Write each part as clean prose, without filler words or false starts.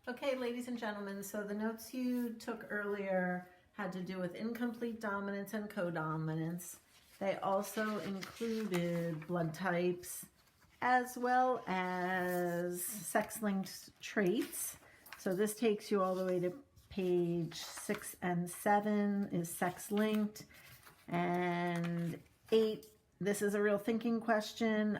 Okay, ladies and gentlemen, so the notes you took earlier had to do with incomplete dominance and codominance. They also included blood types as well as sex-linked traits. So this takes you all the way to page 6 and 7 is sex-linked, and 8, this is a real thinking question.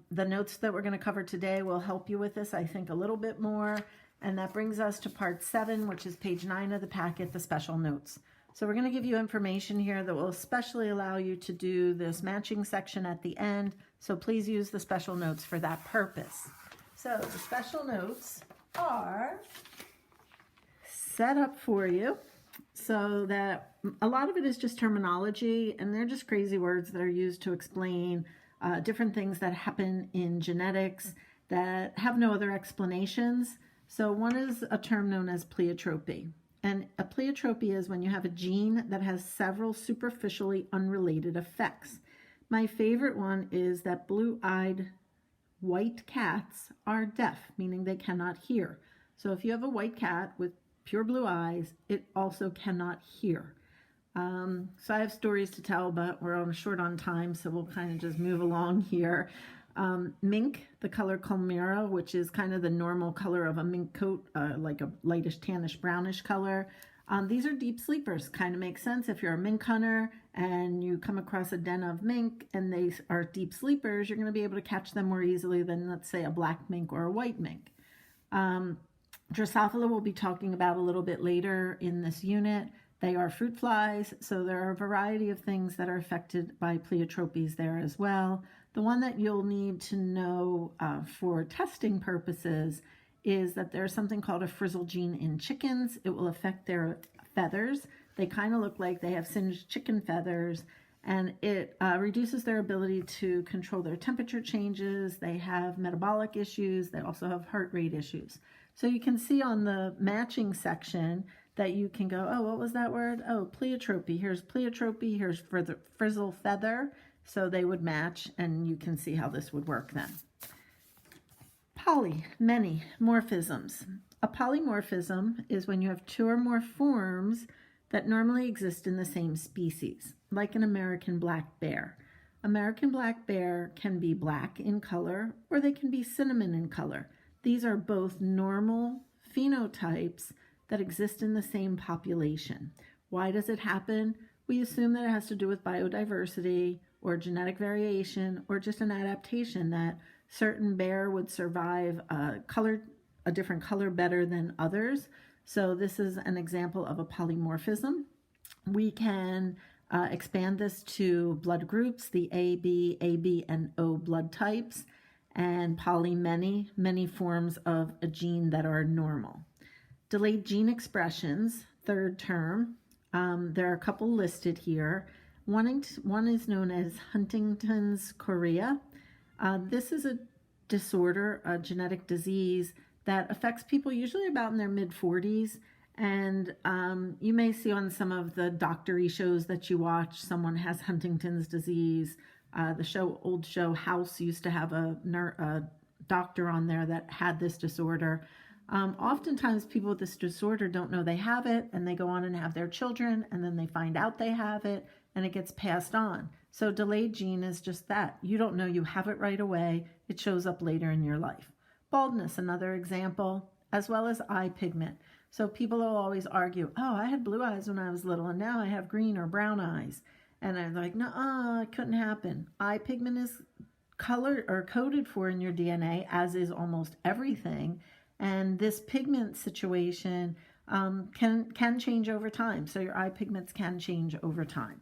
The notes that we're going to cover today will help you with this, I think, a little bit more. And that brings us to part 7, which is page 9 of the packet, the special notes. So we're going to give you information here that will especially allow you to do this matching section at the end. So please use the special notes for that purpose. So the special notes are set up for you so that a lot of it is just terminology, and they're just crazy words that are used to explain different things that happen in genetics that have no other explanations. So one is a term known as pleiotropy. And a pleiotropy is when you have a gene that has several superficially unrelated effects. My favorite one is that blue-eyed white cats are deaf, meaning they cannot hear. So if you have a white cat with pure blue eyes, it also cannot hear. So I have stories to tell, but we're short on time, so we'll kind of just move along here. Mink, the color Culmira, which is kind of the normal color of a mink coat, like a lightish tannish brownish color. These are deep sleepers. Kind of makes sense if you're a mink hunter and you come across a den of mink and they are deep sleepers, you're going to be able to catch them more easily than, let's say, a black mink or a white mink. Drosophila we'll be talking about a little bit later in this unit. They are fruit flies, so there are a variety of things that are affected by pleiotropies there as well. The one that you'll need to know for testing purposes is that there's something called a frizzle gene in chickens. It will affect their feathers. They kind of look like they have singed chicken feathers, and it reduces their ability to control their temperature changes. They have metabolic issues. They also have heart rate issues. So you can see on the matching section that you can go, oh, what was that word? Oh, pleiotropy. Here's pleiotropy. Here's frizzle feather. So they would match, and you can see how this would work then. Many morphisms. A polymorphism is when you have 2 or more forms that normally exist in the same species, like an American black bear. American black bear can be black in color, or they can be cinnamon in color. These are both normal phenotypes that exist in the same population. Why does it happen? We assume that it has to do with biodiversity or genetic variation or just an adaptation that certain bear would survive a different color better than others. So this is an example of a polymorphism. We can expand this to blood groups, the AB, and O blood types, and many forms of a gene that are normal. Delayed gene expressions, third term. There are a couple listed here. One is known as Huntington's chorea. This is a disorder, a genetic disease that affects people usually about in their mid-40s. And you may see on some of the doctor-y shows that you watch, someone has Huntington's disease. The old show House used to have a doctor on there that had this disorder. Oftentimes people with this disorder don't know they have it, and they go on and have their children, and then they find out they have it, and it gets passed on. So delayed gene is just that. You don't know you have it right away. It shows up later in your life. Baldness, another example, as well as eye pigment. So people will always argue, oh, I had blue eyes when I was little, and now I have green or brown eyes. And I'm like, no, it couldn't happen. Eye pigment is colored or coded for in your DNA, as is almost everything. And this pigment situation can change over time. So your eye pigments can change over time.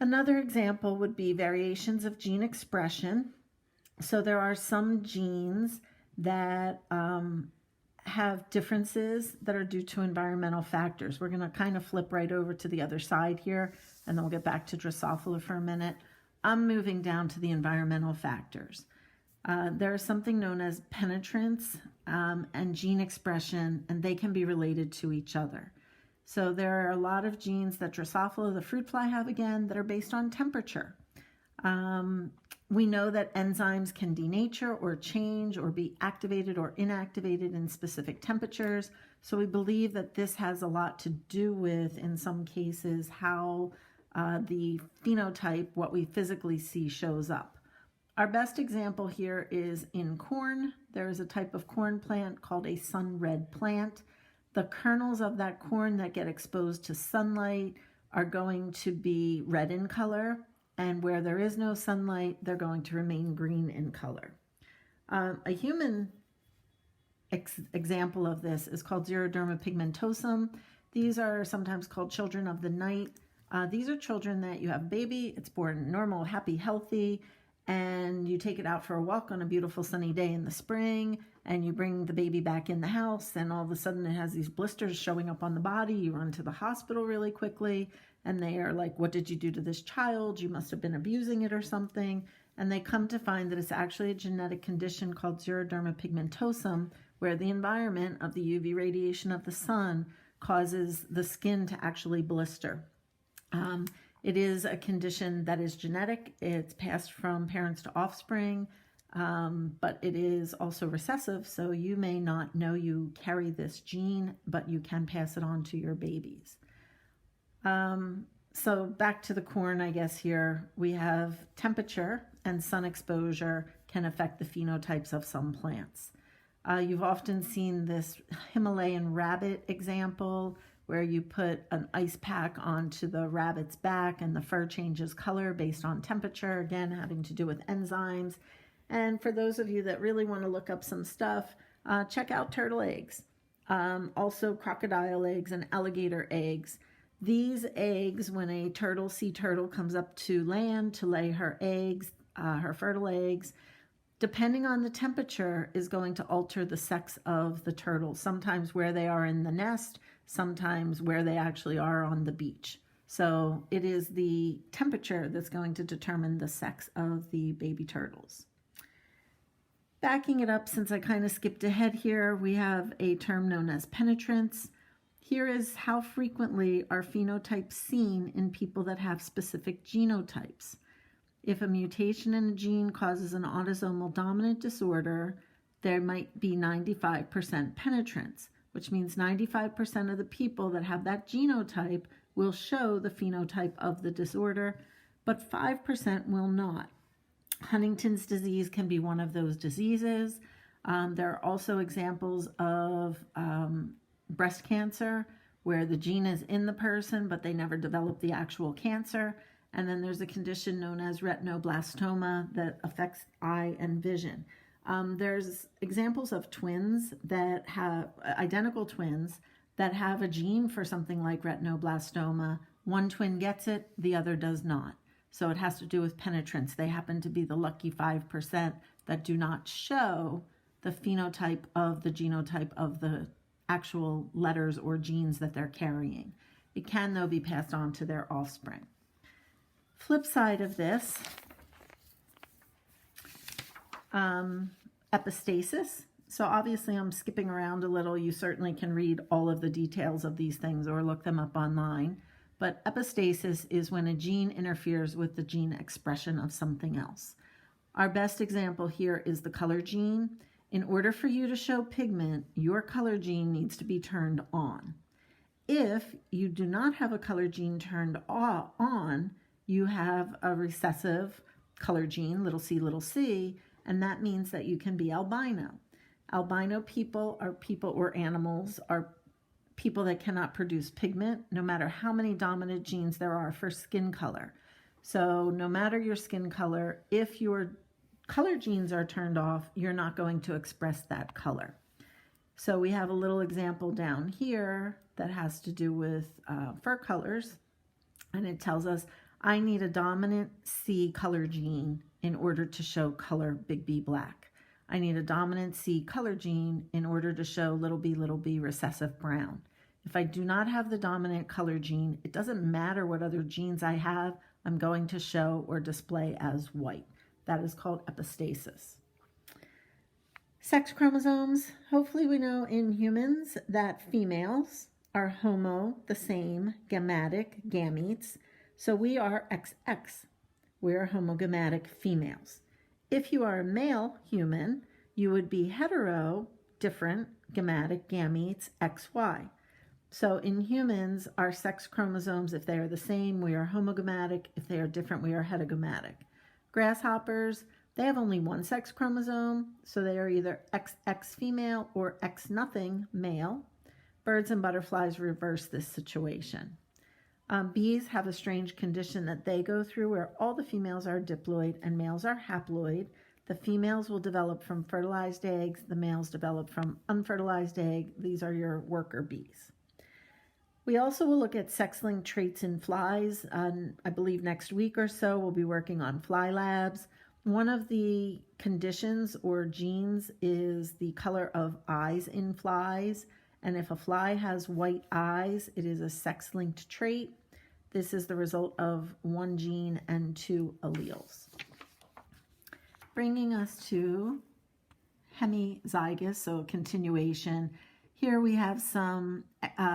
Another example would be variations of gene expression. So there are some genes that have differences that are due to environmental factors. We're going to kind of flip right over to the other side here, and then we'll get back to Drosophila for a minute. I'm moving down to the environmental factors. There is something known as penetrance and gene expression, and they can be related to each other. So there are a lot of genes that Drosophila, the fruit fly, have again that are based on temperature. We know that enzymes can denature or change or be activated or inactivated in specific temperatures. So we believe that this has a lot to do with, in some cases, how the phenotype, what we physically see, shows up. Our best example here is in corn. There is a type of corn plant called a sun red plant. The kernels of that corn that get exposed to sunlight are going to be red in color, and where there is no sunlight, they're going to remain green in color. A human example of this is called Xeroderma pigmentosum. These are sometimes called children of the night. These are children that you have a baby, it's born normal, happy, healthy, and you take it out for a walk on a beautiful sunny day in the spring, and you bring the baby back in the house, and all of a sudden it has these blisters showing up on the body. You run to the hospital really quickly, and they are like, what did you do to this child? You must have been abusing it or something. And they come to find that it's actually a genetic condition called Xeroderma pigmentosum, where the environment of the UV radiation of the sun causes the skin to actually blister. It is a condition that is genetic. It's passed from parents to offspring, but it is also recessive, so you may not know you carry this gene, but you can pass it on to your babies. So back to the corn, I guess here we have temperature and sun exposure can affect the phenotypes of some plants. You've often seen this Himalayan rabbit example where you put an ice pack onto the rabbit's back and the fur changes color based on temperature, again, having to do with enzymes. And for those of you that really want to look up some stuff, check out turtle eggs, also crocodile eggs and alligator eggs. These eggs, when a sea turtle comes up to land to lay her eggs, her fertile eggs, depending on the temperature, is going to alter the sex of the turtle. Sometimes where they are in the nest, sometimes where they actually are on the beach. So it is the temperature that's going to determine the sex of the baby turtles. Backing it up, since I kind of skipped ahead here, we have a term known as penetrance. Here is how frequently are phenotypes seen in people that have specific genotypes. If a mutation in a gene causes an autosomal dominant disorder, there might be 95% penetrance, which means 95% of the people that have that genotype will show the phenotype of the disorder, but 5% will not. Huntington's disease can be one of those diseases. There are also examples of breast cancer where the gene is in the person, but they never develop the actual cancer. And then there's a condition known as retinoblastoma that affects eye and vision. There's examples of twins that have identical twins that have a gene for something like retinoblastoma. One twin gets it, the other does not. So it has to do with penetrance. They happen to be the lucky 5% that do not show the phenotype of the genotype of the actual letters or genes that they're carrying. It can, though, be passed on to their offspring. Flip side of this, epistasis. So obviously I'm skipping around a little. You certainly can read all of the details of these things or look them up online. But epistasis is when a gene interferes with the gene expression of something else. Our best example here is the color gene. In order for you to show pigment, your color gene needs to be turned on. If you do not have a color gene turned on, you have a recessive color gene, little c, and that means that you can be albino. Albino people or animals are people that cannot produce pigment, no matter how many dominant genes there are for skin color. So no matter your skin color, if your color genes are turned off, you're not going to express that color. So we have a little example down here that has to do with fur colors, and it tells us I need a dominant C color gene in order to show color big B black. I need a dominant C color gene in order to show little b recessive brown. If I do not have the dominant color gene, it doesn't matter what other genes I have, I'm going to show or display as white. That is called epistasis. Sex chromosomes. Hopefully we know in humans that females are homo, the same, gametic, gametes. So we are XX. we are homogametic females. If you are a male human, you would be hetero, different, gametic, gametes, XY. So in humans, our sex chromosomes, if they are the same, we are homogametic. If they are different, we are heterogametic. Grasshoppers, they have only one sex chromosome, so they are either XX female or X nothing male. Birds and butterflies reverse this situation. Bees have a strange condition that they go through where all the females are diploid and males are haploid. The females will develop from fertilized eggs. The males develop from unfertilized egg. These are your worker bees. We also will look at sex-linked traits in flies. I believe next week or so we'll be working on fly labs. One of the conditions or genes is the color of eyes in flies. And if a fly has white eyes, it is a sex-linked trait. This is the result of one gene and two alleles. Bringing us to hemizygous, so a continuation. Here we have some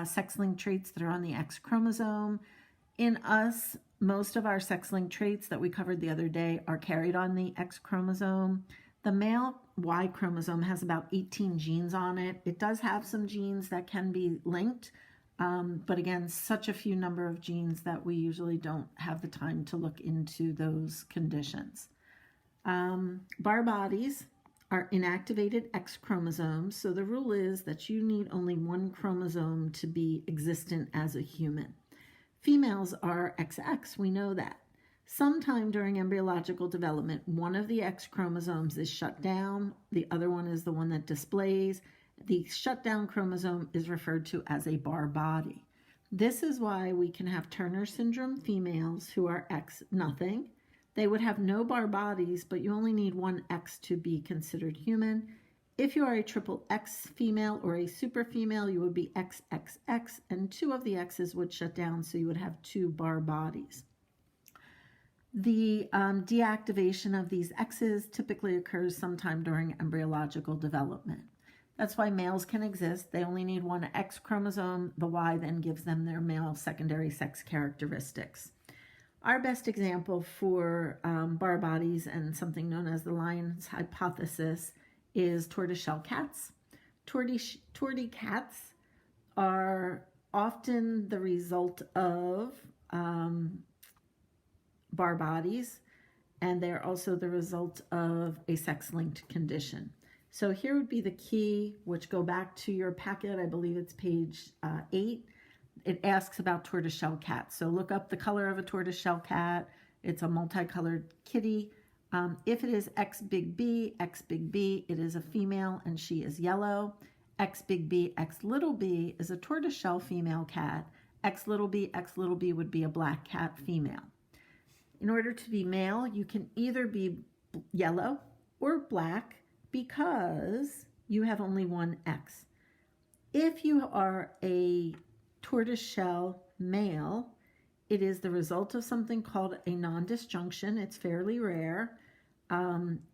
sex-linked traits that are on the X chromosome. In us, most of our sex-linked traits that we covered the other day are carried on the X chromosome. The male Y chromosome has about 18 genes on it. It does have some genes that can be linked, but again, such a few number of genes that we usually don't have the time to look into those conditions. Bar bodies are inactivated X chromosomes, so the rule is that you need only one chromosome to be existent as a human. Females are XX, we know that. Sometime during embryological development, one of the X chromosomes is shut down, the other one is the one that displays. The shutdown chromosome is referred to as a bar body. This is why we can have Turner syndrome females who are X nothing. They would have no bar bodies, but you only need one X to be considered human. If you are a triple X female or a super female, you would be XXX, and two of the X's would shut down, so you would have two bar bodies. The deactivation of these X's typically occurs sometime during embryological development. That's why males can exist. They only need one X chromosome. The Y then gives them their male secondary sex characteristics. Our best example for bar bodies and something known as the Lyon's hypothesis is tortoiseshell cats. Tortie cats are often the result of bar bodies, and they're also the result of a sex-linked condition. So here would be the key, which go back to your packet. I believe it's page 8. It asks about tortoiseshell cats. So look up the color of a tortoiseshell cat. It's a multicolored kitty. If it is X big B, it is a female and she is yellow. X big B, X little b is a tortoiseshell female cat. X little b would be a black cat female. In order to be male, you can either be yellow or black because you have only one X. If you are a tortoiseshell male, it is the result of something called a non-disjunction. It's fairly rare.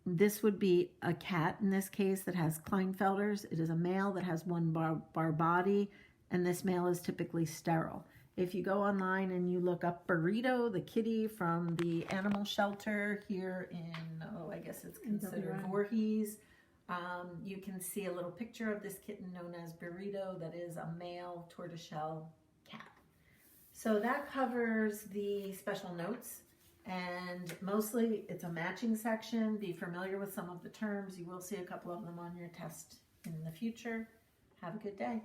This would be a cat in this case that has Klinefelters. It is a male that has one bar body, and this male is typically sterile. If you go online and you look up Burrito, the kitty from the animal shelter here in, I guess it's considered Voorhees, you can see a little picture of this kitten known as Burrito that is a male tortoiseshell cat. So that covers the special notes, and mostly it's a matching section. Be familiar with some of the terms. You will see a couple of them on your test in the future. Have a good day.